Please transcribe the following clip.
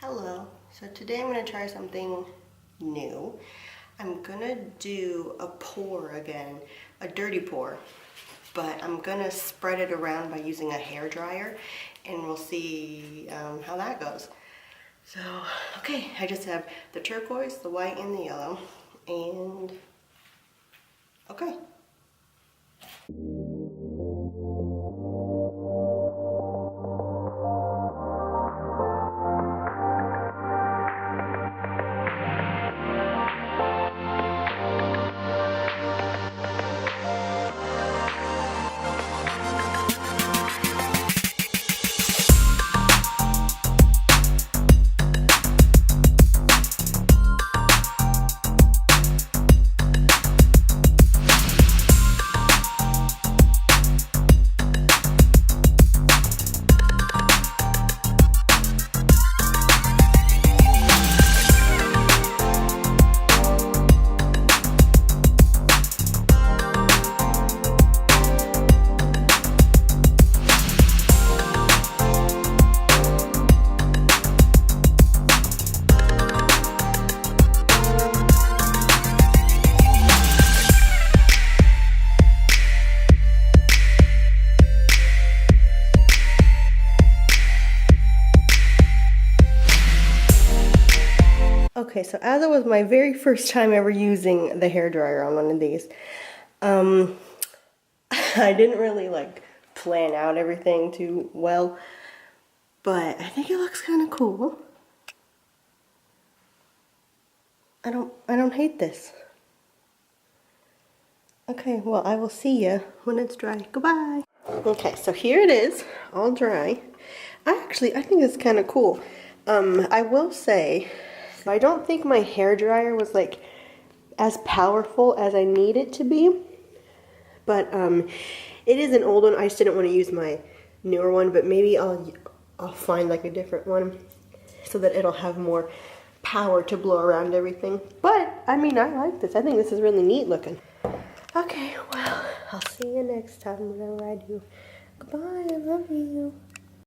Hello. So today I'm going to try something new. I'm going to do a pour again, a dirty pour, but I'm going to spread it around by using a hair dryer, and we'll see how that goes. So, okay, I just have the turquoise, the white, and the yellow, and okay. Okay, so as it was my very first time ever using the hairdryer on one of these, I didn't really plan out everything too well, but I think it looks kind of cool. I don't hate this. Okay, well, I will see you when it's dry. Goodbye. Okay, so here it is, all dry. I think it's kind of cool. I will say, I don't think my hairdryer was as powerful as I need it to be, but it is an old one. I just didn't want to use my newer one, but maybe I'll find a different one so that it'll have more power to blow around everything. But I mean, I like this. I think this is really neat looking. Okay, well, I'll see you next time whenever I do. Goodbye, I love you.